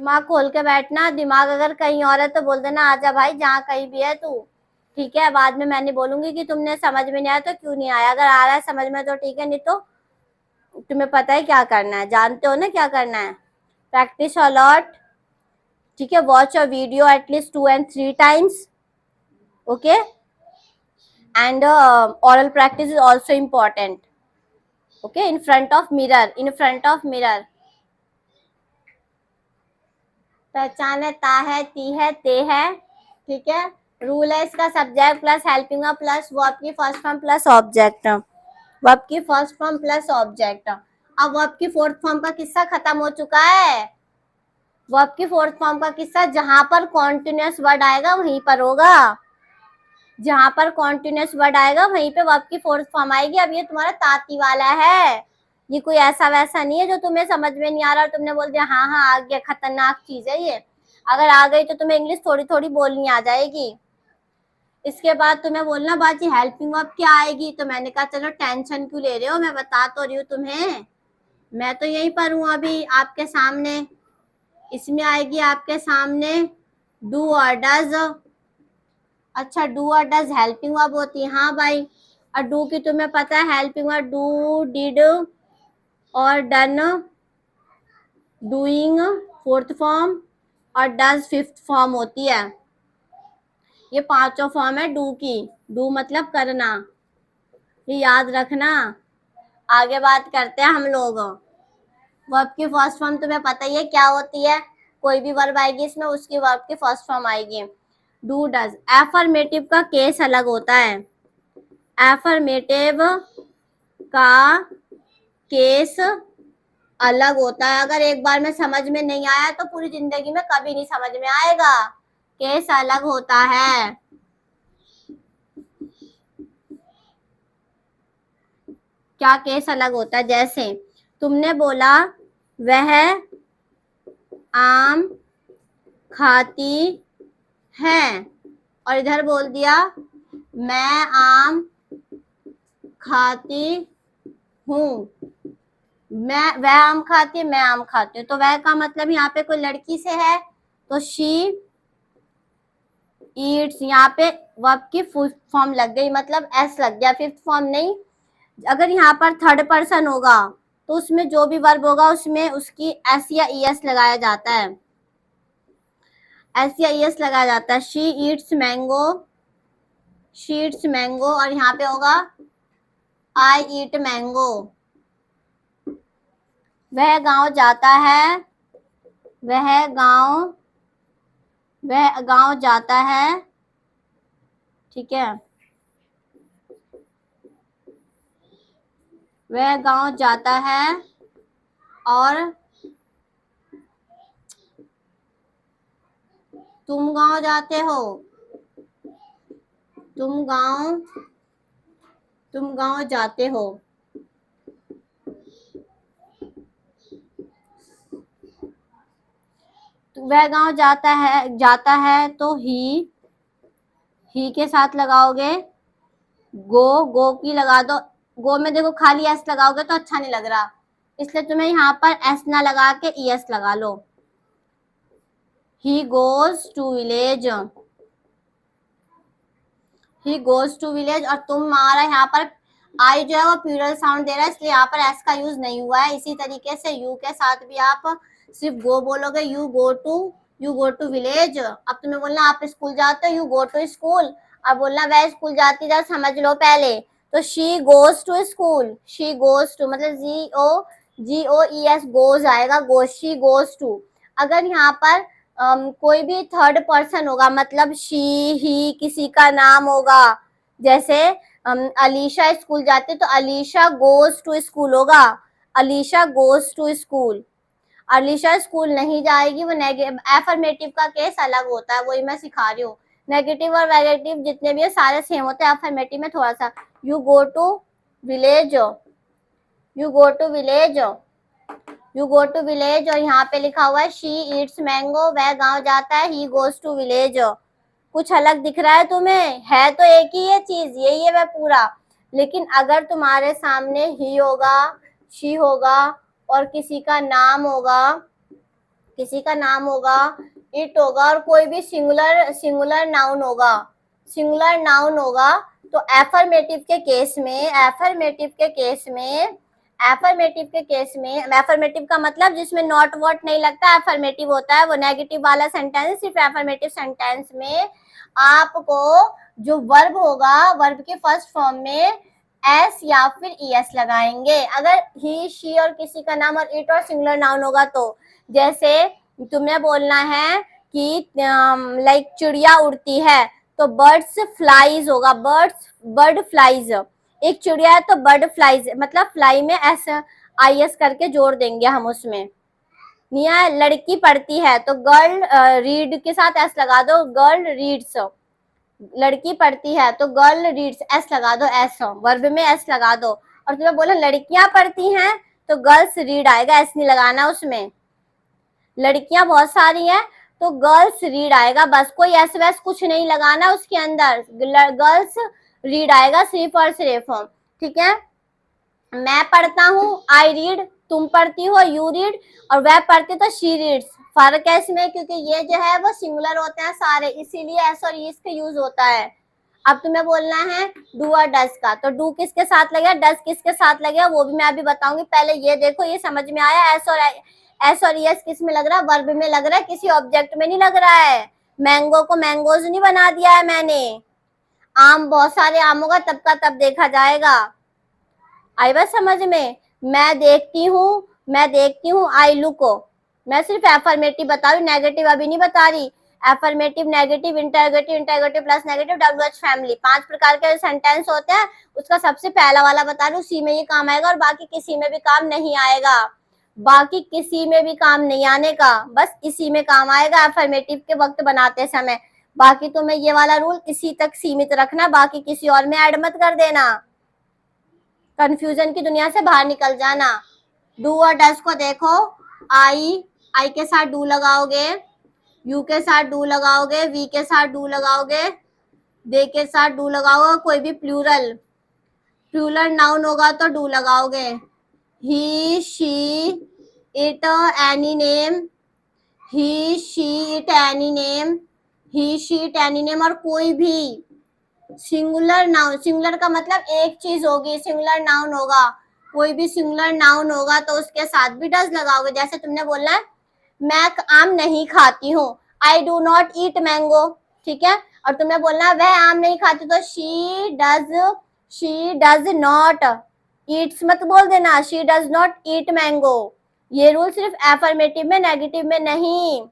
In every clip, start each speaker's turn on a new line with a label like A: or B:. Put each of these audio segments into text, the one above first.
A: दिमाग खोल के बैठना, दिमाग अगर कहीं और है तो बोल देना आजा भाई जहाँ कहीं भी है तू, ठीक है। बाद में मैं नहीं बोलूंगी कि तुमने समझ में नहीं आया तो क्यों नहीं आया, अगर आ रहा है समझ में तो ठीक है, नहीं तो तुम्हें पता है क्या करना है, जानते हो ना क्या करना है। प्रैक्टिस अलॉट, ठीक है। Watch a video at least 2 and 3 times, okay. And oral practice is also important, okay, in front of mirror, in front of mirror। पहचान है, ता है, ती है, ते है, ठीक है। रूल है इसका subject plus helping plus verb की first form plus object, verb की फर्स्ट फॉर्म प्लस ऑब्जेक्ट। अब वर्ब की फोर्थ फॉर्म का किस्सा खत्म हो चुका है। वर्ब की फोर्थ फॉर्म का किस्सा जहां पर कॉन्टिन्यूअस वर्ड आएगा वहीं पर होगा, जहां पर कॉन्टिन्यूअस वर्ड आएगा वहीं पे वर्ब की फोर्थ फॉर्म आएगी। अब ये तुम्हारा ताती वाला है, ये कोई ऐसा वैसा नहीं है जो तुम्हें समझ में नहीं आ रहा और तुमने बोल दिया हाँ हाँ आ गया, खतरनाक चीज है ये। अगर आ गई तो तुम्हें इंग्लिश थोड़ी थोड़ी बोलनी आ जाएगी। इसके बाद तुम्हें बोलना बाजी हेल्पिंग वर्ब क्या आएगी, तो मैंने कहा चलो टेंशन क्यों ले रहे हो, मैं बता तो रही हूँ तुम्हें, मैं तो यहीं पर हूँ अभी आपके सामने। इसमें आएगी आपके सामने डू और डज। अच्छा डू और डज हेल्पिंग वर्ब होती है, हाँ भाई। और डू की तुम्हें पता है हेल्पिंग वर्ब डू, डिड और डन, डूइंग फोर्थ फॉर्म और डज फिफ्थ फॉर्म होती है। ये पांचों फॉर्म है डू की। डू मतलब करना, ये याद रखना। आगे बात करते हैं हम लोग। वर्ब की फर्स्ट फॉर्म तुम्हें पता ही है क्या होती है, कोई भी वर्ब आएगी इसमें उसकी वर्ब की फर्स्ट फॉर्म आएगी डू डज। एफर्मेटिव का केस अलग होता है, एफर्मेटिव का केस अलग होता है। अगर एक बार में समझ में नहीं आया तो पूरी जिंदगी में कभी नहीं समझ में आएगा, केस अलग होता है। क्या केस अलग होता है, जैसे तुमने बोला वह आम खाती है और इधर बोल दिया मैं आम खाती हूँ, मैं वह आम खाती है, मैं आम खाती हूँ। तो वह का मतलब यहाँ पे कोई लड़की से है तो शी ईट्स, यहाँ पे वर्ब की फुल फॉर्म लग गई, मतलब एस लग गया, फिफ्थ फॉर्म नहीं। अगर यहाँ पर थर्ड पर्सन होगा तो उसमें जो भी वर्ब होगा उसमें उसकी एस या ईएस लगाया जाता है, एस या ईएस लगाया जाता है। She Yeats mango, she Yeats mango, और यहाँ पे होगा आई ईट मैंगो। वह गांव जाता है, वह गांव, वह गांव जाता है, ठीक है। वह गांव जाता है और तुम गांव जाते हो, तुम गांव, तुम गांव जाते हो। वह गांव जाता है तो ही के साथ लगाओगे गो, गो की लगा दो। गो में देखो खाली एस लगाओगे तो अच्छा नहीं लग रहा, इसलिए तुम्हें यहाँ पर एस ना लगा के ई एस लगा लो। He goes to village, he goes to village, और तुम्हारा यहाँ पर आई जो है वो प्लूरल साउंड दे रहा है इसलिए यहाँ पर एस का यूज नहीं हुआ है। इसी तरीके से यू के साथ भी आप सिर्फ गो बोलोगे, यू गो टू विलेज। अब तुम्हें बोलना आप स्कूल जाते हो, यू गो टू स्कूल। अब बोलना वह स्कूल जाती है, समझ लो पहले। तो she goes to school, she goes to मतलब G O E S goes आएगा, गोज, शी गोज टू। अगर यहाँ पर कोई भी थर्ड पर्सन होगा मतलब शी ही किसी का नाम होगा, जैसे अलीशा स्कूल जाती तो अलीशा गोज टू स्कूल होगा, Alisha goes to school. Alisha school नहीं जाएगी, वो एफर्मेटिव का केस अलग होता है, वही मैं सिखा रही हूँ। नेगेटिव और वेगेटिव जितने भी है सारे सेम होते हैं, एफर्मेटिव में थोड़ा सा। You go to village, you go to village, you go to village, और यहाँ पे लिखा हुआ है शी ईट्स मैंगो, वह गांव जाता है, ही गोज टू विलेज। कुछ अलग दिख रहा है तुम्हें, है तो एक ही ये चीज, यही है वह पूरा। लेकिन अगर तुम्हारे सामने ही होगा, शी होगा और किसी का नाम होगा, किसी का नाम होगा, इट होगा और कोई भी सिंगुलर नाउन होगा, सिंगुलर नाउन होगा, तो एफर्मेटिव के केस में, एफर्मेटिव का मतलब जिसमें नॉट वॉट नहीं लगता, एफर्मेटिव होता है वो। नेगेटिव वाला सेंटेंस सिर्फ एफर्मेटिव सेंटेंस में आपको जो वर्ब होगा, वर्ब के फर्स्ट फॉर्म में एस या फिर ईएस लगाएंगे। अगर ही, शी और किसी का नाम और इट और सिंगुलर नाउन होगा तो, जैसे तुम्हें बोलना है कि लाइक चिड़िया उड़ती है, तो बर्ड्स फ्लाइज होगा, बर्ड फ्लाइज। एक चिड़िया है तो बर्ड फ्लाइज, मतलब फ्लाई में एस आई एस करके जोड़ देंगे हम उसमें। निया लड़की पढ़ती है तो गर्ल रीड के साथ एस लगा दो, गर्ल रीड्स। लड़की पढ़ती है तो गर्ल रीड्स, एस लगा दो, एस वर्ब में एस लगा दो। और तुम्हें बोला लड़कियां पढ़ती हैं तो गर्ल्स रीड आएगा, एस नहीं लगाना उसमें। लड़कियां बहुत सारी हैं तो गर्ल्स रीड आएगा, बस कोई एस वैस कुछ नहीं लगाना उसके अंदर, गर्ल्स रीड आएगा सिर्फ और सिर्फ। ठीक है, मैं पढ़ता हूँ, आई रीड, तुम पढ़ती हो, यू रीड, और वह पढ़ती तो शी रीड्स। फर्क है इसमें, क्योंकि ये जो है वो सिंगुलर होते हैं सारे, इसीलिए एस और ईस का यूज होता है। अब तुम्हें बोलना है डू और डज का, तो डू किसके साथ लगेगा, डज किसके साथ लगेगा, वो भी मैं अभी बताऊंगी। पहले ये देखो, ये समझ में आया, एस और ईएस किस में लग रहा है, वर्ब में लग रहा है, किसी ऑब्जेक्ट में नहीं लग रहा है। मैंगो को मैंगोज नहीं बना दिया है मैंने। आम बहुत सारे आम होगा तब का तब देखा जाएगा। आई बात समझ में। मैं देखती हूँ, आई लुक। मैं सिर्फ एफर्मेटिव बता रही, नेगेटिव अभी नहीं बता रही। Affirmative, negative, interrogative, interrogative plus negative, WH family, 5 प्रकार के सेंटेंस होते हैं, उसका सबसे पहला वाला बता रही हूँ, सी में ये काम आएगा और बाकी किसी में भी काम नहीं आएगा, बाकी किसी में भी काम नहीं आने का, बस इसी में काम आएगा एफर्मेटिव के वक्त बनाते समय। बाकी तुम्हें ये वाला रूल इसी तक सीमित रखना, बाकी किसी और में ऐड मत कर देना, कंफ्यूजन की दुनिया से बाहर निकल जाना। डू और डज को देखो, आई के साथ डू लगाओगे, यू के साथ डू लगाओगे, वी के साथ डू लगाओगे, दे के साथ डू लगाओगे, कोई भी प्लूरल नाउन होगा तो डू लगाओगे। He, she, it, any name, he, she, it, any name, he, she, it, any name, और कोई भी सिंगुलर नाउन, सिंगुलर का मतलब एक चीज होगी, सिंगुलर नाउन होगा, कोई भी सिंगुलर नाउन होगा तो उसके साथ भी डज लगाओगे। जैसे तुमने बोलना है मैं आम नहीं खाती हूँ, I do not eat mango, ठीक है, और तुम्हें बोलना है वह आम नहीं खाती, तो शी डज नॉट ईट्स मत बोल देना, she does not eat mango. ये रूल सिर्फ एफर्मेटिव में, नेगेटिव में नहीं।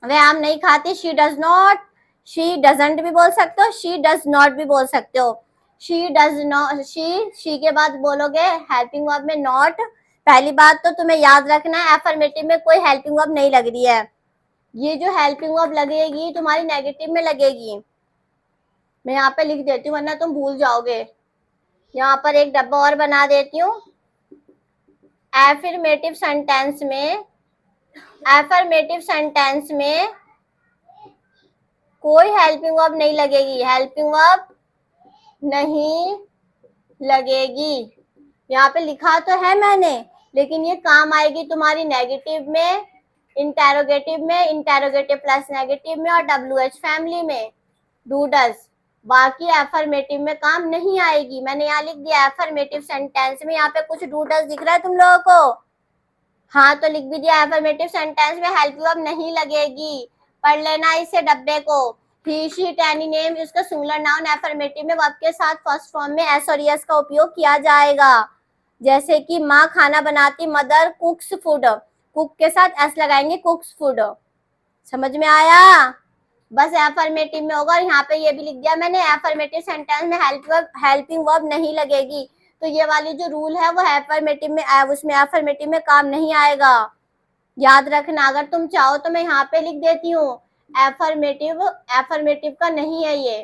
A: वह आम नहीं खाती, she does not, she doesn't भी बोल सकते हो, शी डज नॉट भी बोल सकते हो। शी डज नॉट, शी के बाद बोलोगे हेल्पिंग वर्ब में नॉट। पहली बात तो तुम्हें याद रखना है एफर्मेटिव में कोई हेल्पिंग वर्ब नहीं लग रही है, ये जो हेल्पिंग वर्ब लगेगी तुम्हारी नेगेटिव में लगेगी। मैं यहाँ पे लिख देती हूँ वरना तुम भूल जाओगे। यहाँ पर एक डब्बा और बना देती हूँ। एफर्मेटिव सेंटेंस में कोई हेल्पिंग वर्ब नहीं लगेगी, हेल्पिंग वर्ब नहीं लगेगी। यहाँ पे लिखा तो है मैंने, लेकिन ये काम आएगी तुम्हारी नेगेटिव में, इंटेरोगेटिव प्लस नेगेटिव में और डब्ल्यूएच फैमिली में, डू डज। बाकी एफर्मेटिव में काम नहीं आएगी। मैंने यहाँ लिख दिया एफर्मेटिव सेंटेंस में, यहाँ पे कुछ डू डज दिख रहा है तुम लोगों को? हाँ तो लिख भी दिया, एफर्मेटिव सेंटेंस में हेल्पिंग वर्ब नहीं लगेगी, पढ़ लेना इसे डब्बे को। ही, शी, इट, एनी नेम, इसका सिंगुलर नाउन एफर्मेटिव में वर्ब के साथ फर्स्ट फॉर्म में एस और एस का उपयोग किया जाएगा। जैसे कि माँ खाना बनाती, मदर कुक्स फूड, कुक के साथ एस लगाएंगे, कुक्स फूड। समझ में आया? बस एफर्मेटिव में होगा। और यहाँ पे ये भी लिख दिया मैंने, एफर्मेटिव सेंटेंस में हेल्पिंग वर्ब नहीं लगेगी, तो ये वाली जो रूल है वो एफर्मेटिव में, उसमें एफर्मेटिव में काम नहीं आएगा, याद रखना। अगर तुम चाहो तो मैं यहाँ पे लिख देती हूँ एफर्मेटिव का नहीं है, ये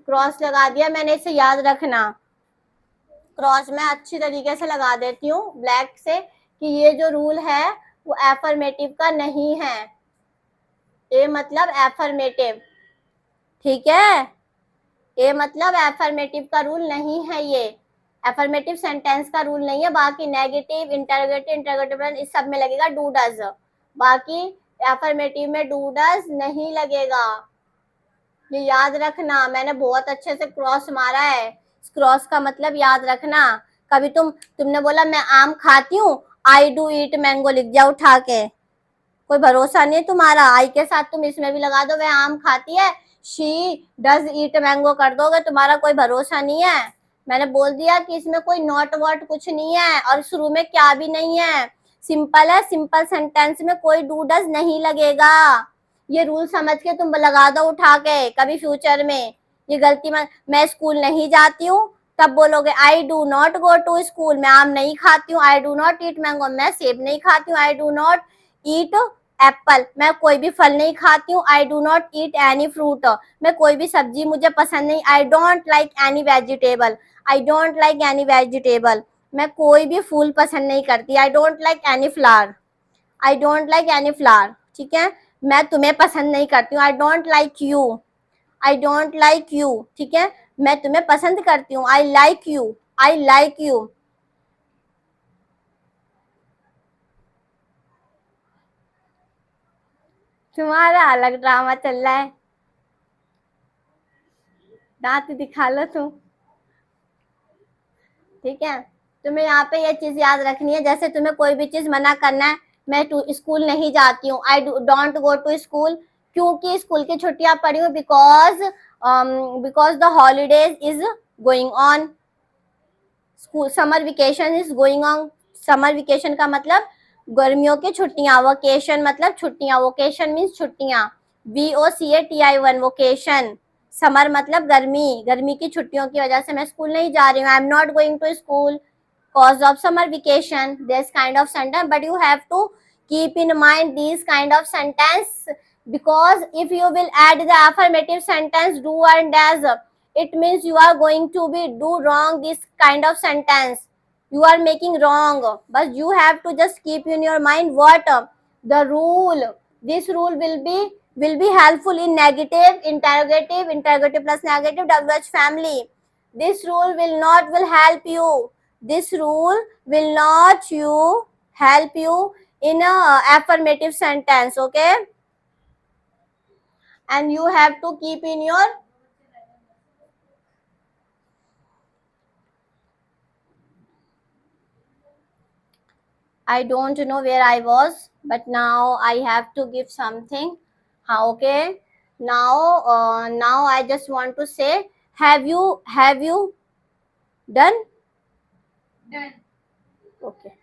A: क्रॉस लगा दिया मैंने, इसे याद रखना। क्रॉस में अच्छी तरीके से लगा देती हूँ ब्लैक से कि ये जो रूल है वो एफर्मेटिव का नहीं है, ए मतलब एफर्मेटिव, ठीक है, ए मतलब एफर्मेटिव का रूल नहीं है, ये एफर्मेटिव सेंटेंस का रूल नहीं है। बाकी नेगेटिव, इंटरोगेटिव, इंटरोगेटिव इस सब में लगेगा डू डज। बाकी एफर्मेटिव में डू डज नहीं लगेगा, ये याद रखना। मैंने बहुत अच्छे से क्रॉस मारा है, क्रॉस का मतलब याद रखना। कभी तुमने बोला मैं आम खाती हूँ, आई डू ईट मैंगो लिख जाओ उठा के, कोई भरोसा नहीं तुम्हारा। आई के साथ तुम इसमें भी लगा दो वह आम खाती है, शी डज ईट मैंगो कर दोगे, तुम्हारा कोई भरोसा नहीं है। मैंने बोल दिया कि इसमें कोई नॉट वर्ड कुछ नहीं है और शुरू में क्या भी नहीं है, सिंपल है। सिंपल सेंटेंस में कोई डू डज नहीं लगेगा, ये रूल समझ के तुम लगा दो उठा के। कभी फ्यूचर में ये गलती मत, मैं स्कूल नहीं जाती हूँ तब बोलोगे I do not go to school, मैं आम नहीं खाती हूँ, I do not eat mango, मैं सेब नहीं खाती हूँ, I do not eat apple, मैं कोई भी फल नहीं खाती हूँ, I do not eat any fruit, मैं कोई भी सब्जी मुझे पसंद नहीं, I don't like any vegetable, I don't like any vegetable, मैं कोई भी फूल पसंद नहीं करती, I don't like any flower, I don't like any flower, ठीक है। मैं तुम्हें पसंद नहीं करती हूँ, I don't like you, I don't like you, ठीक है। मैं तुम्हें पसंद करती हूँ, I like you, I like you. तुम्हारा अलग ड्रामा चल रहा है, दांत दिखा लो तुम, ठीक है। तुम्हें यहाँ पे ये चीज याद रखनी है, जैसे तुम्हें कोई भी चीज मना करना है, मैं स्कूल नहीं जाती हूँ, I don't go to school, क्योंकि स्कूल की छुट्टियां पड़ी हुई, because the holidays is going on, school summer vacation is going on. Summer vacation का मतलब गर्मियों की छुट्टियां, वोकेशन मतलब छुट्टियां, वोकेशन मीन्स छुट्टियां, VOCATI1 वोकेशन। समर मतलब गर्मी, गर्मी की छुट्टियों की वजह से मैं स्कूल नहीं जा रही हूँ, I am not going to school cause of summer vacation, this kind of sentence, but you have to keep in mind these kind of sentence, because if you will add the affirmative sentence do and does, it means you are going to be do wrong this kind of sentence, you are making wrong, but you have to just keep in your mind what the rule, this rule will be helpful in negative, interrogative plus negative, WH family. This rule will help you, this rule will not you help you in a affirmative sentence, okay, and you have to keep in your, I don't know where I was, but now I have to give something. Okay, now I just want to say, have you done? Okay.